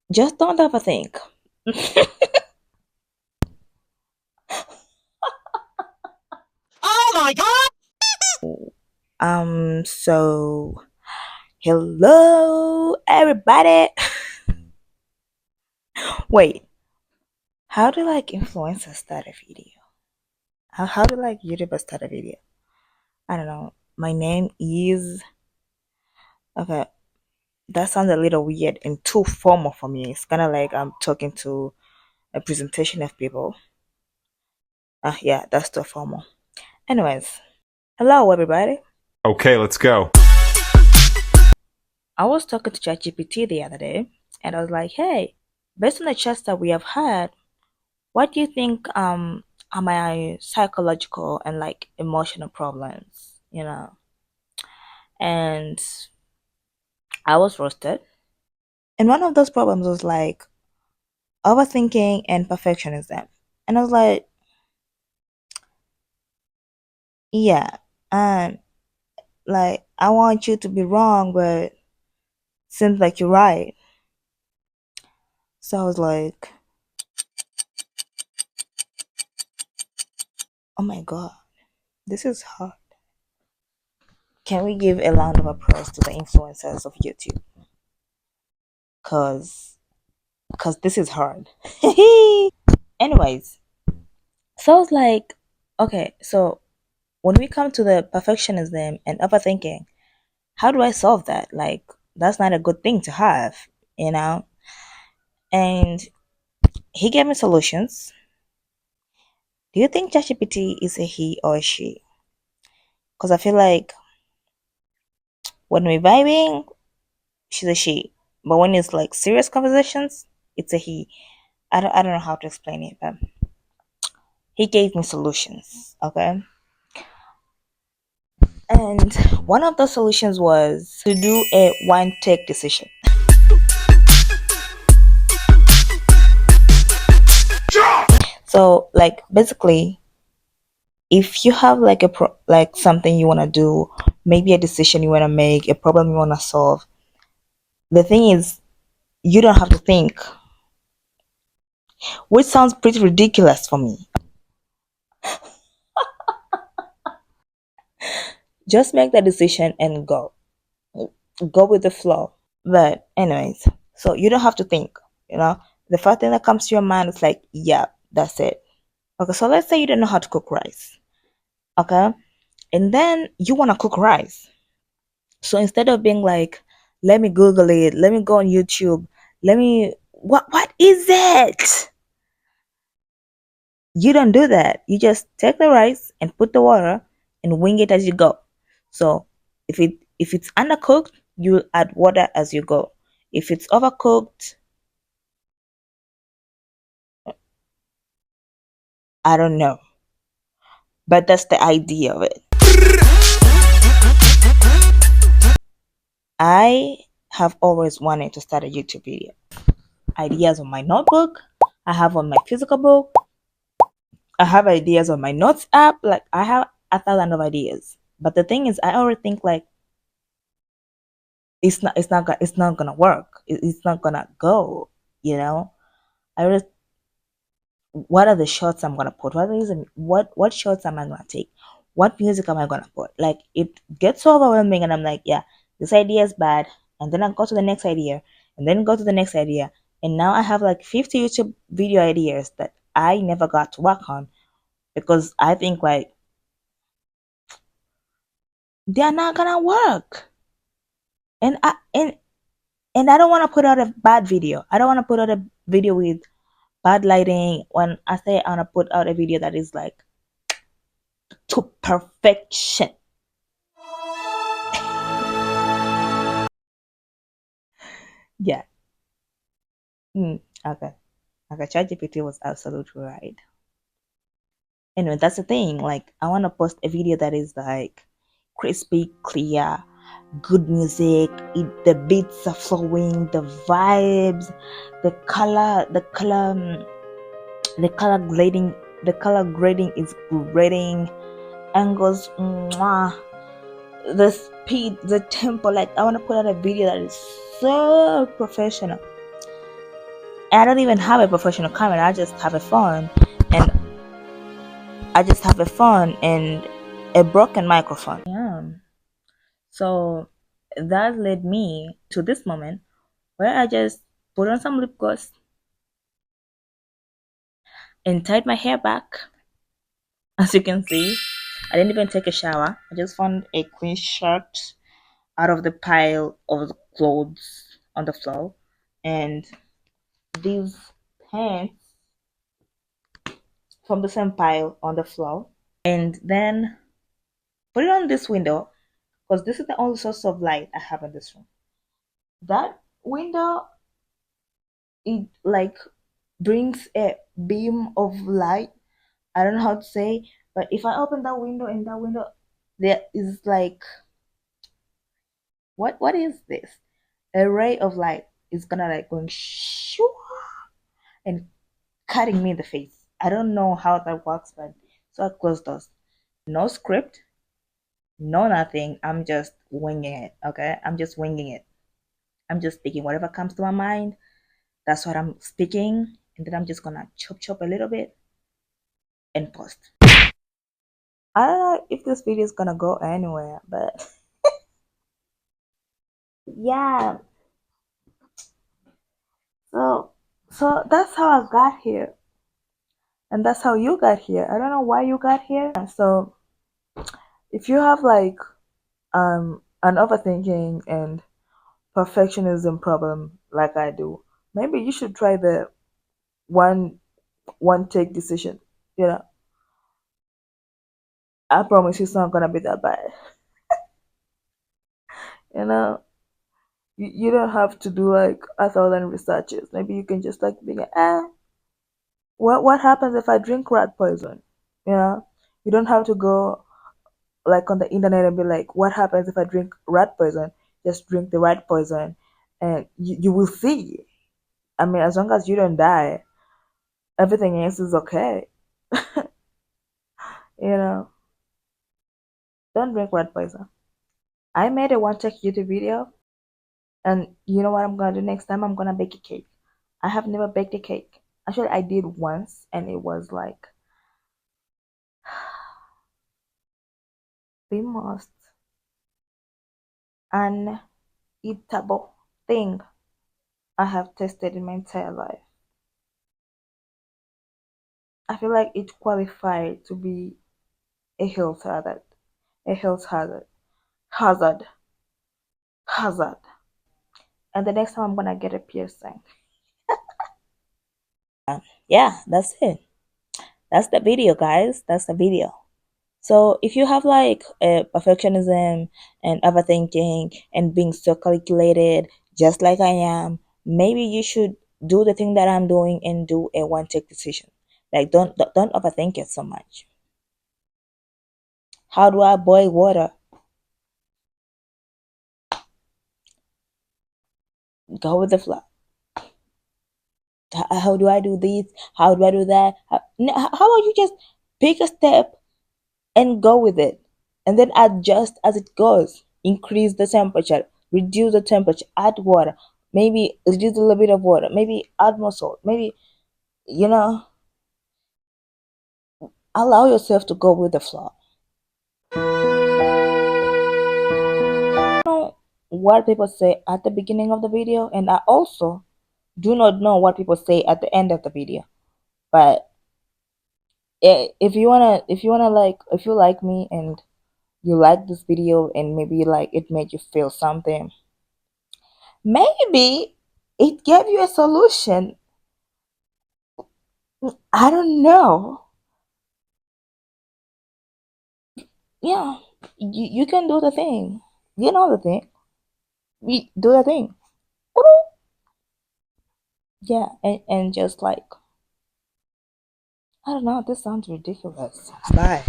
Just don't overthink. Oh my god! So hello everybody. Wait, how do like influencers start a video? How do like YouTubers start a video? I don't know. My name is okay. That sounds a little weird and too formal for me. It's kind of like I'm talking to a presentation of people. Yeah, that's too formal. Anyways, hello everybody. Okay, let's go. I was talking to ChatGPT the other day, and I was like, "Hey, based on the chats that we have had, what do you think are my psychological and like emotional problems?" And I was roasted. And one of those problems was like overthinking and perfectionism. And I was like, yeah, and like I want you to be wrong, but seems like you're right. So I was like, oh my god, this is hard. Can we give a round of applause to the influencers of YouTube? Cause this is hard. Anyways, so I was like, okay, so when we come to the perfectionism and overthinking, how do I solve that? Like, that's not a good thing to have, you know? And he gave me solutions. Do you think ChatGPT is a he or a she? Because I feel like when we're vibing, she's a she. But when it's like serious conversations, it's a he. I don't know how to explain it, but he gave me solutions, okay? And one of the solutions was to do a one take decision. So like basically if you have like like something you want to do, maybe a decision you want to make, a problem you want to solve, the thing is you don't have to think, which sounds pretty ridiculous for me. Just make the decision and go with the flow. But anyways, so you don't have to think, you know. The first thing that comes to your mind is like, yeah, that's it. Okay, so let's say you don't know how to cook rice. Okay, and then you want to cook rice. So instead of being like, let me Google it, let me go on YouTube, let me what is it? You don't do that. You just take the rice and put the water and wing it as you go. So if it's undercooked, you add water as you go. If it's overcooked, I don't know. But that's the idea of it. I have always wanted to start a YouTube video. Ideas on my notebook, I have on my physical book, I have ideas on my notes app. Like I have a thousand of ideas. But the thing is, I already think like it's not gonna work. It's not gonna go. You know, I already what are the shots I'm gonna put? What shots am I gonna take? What music am I gonna put? Like it gets so overwhelming, and I'm like, yeah, this idea is bad, and then I go to the next idea, and then go to the next idea, and now I have like 50 YouTube video ideas that I never got to work on because I think like they're not gonna work. And I don't want to put out a bad video. I don't want to put out a video with bad lighting. When I say I want to put out a video that is like to perfection. Yeah. Okay. Okay. ChatGPT was absolutely right. Anyway, that's the thing. Like, I want to post a video that is like crispy, clear, good music. The beats are flowing, the vibes, the color grading, is grading, angles, mwah, the speed, the tempo. Like I want to put out a video that is so professional. And I don't even have a professional camera. I just have a phone, and a broken microphone. Yeah. So that led me to this moment where I just put on some lip gloss and tied my hair back. As you can see, I didn't even take a shower. I just found a clean shirt out of the pile of the clothes on the floor, and these pants from the same pile on the floor, and then put it on this window because this is the only source of light I have in this room. That window, it like brings a beam of light. I don't know how to say, but if I open that window, in that window there is like, what is this? A ray of light is gonna like going shoo and cutting me in the face. I don't know how that works, but so I closed those. No script, no nothing. I'm just winging it. Okay, I'm just winging it. I'm just speaking whatever comes to my mind. That's what I'm speaking, and then I'm just gonna chop a little bit and post. I don't know if this video is gonna go anywhere, but yeah. So that's how I got here, and that's how you got here. I don't know why you got here. So if you have like an overthinking and perfectionism problem like I do, maybe you should try the one one take decision. You know, I promise you it's not gonna be that bad. You know, you don't have to do like 1,000 researches. Maybe you can just like be like, what happens if I drink rat poison? You know, you don't have to go like on the internet and be like, what happens if I drink rat poison? Just drink the rat poison, and you will see. I mean, as long as you don't die, everything else is okay. You know, don't drink rat poison. I made a one take YouTube video, and you know what I'm gonna do next time? I'm gonna bake a cake. I have never baked a cake. Actually, I did once, and it was like the most uneatable thing I have tasted in my entire life. I feel like it qualified to be a health hazard. A health hazard. Hazard. Hazard. And the next time I'm gonna get a piercing. Yeah, that's it. That's the video, guys. That's the video. So if you have like a perfectionism and overthinking and being so calculated, just like I am, maybe you should do the thing that I'm doing and do a one take decision. Like don't overthink it so much. How do I boil water? Go with the flow. How do I do this? How do I do that? How about you just pick a step and go with it, and then adjust as it goes. Increase the temperature, reduce the temperature, add water, maybe reduce a little bit of water, maybe add more salt, maybe, you know, allow yourself to go with the flow. I don't know what people say at the beginning of the video, and I also do not know what people say at the end of the video. But if you wanna like, if you like me and you like this video and maybe like it made you feel something, maybe it gave you a solution. I don't know. Yeah, you can do the thing. You know the thing. We do the thing. Yeah, and just like, I don't know, this sounds ridiculous. Bye.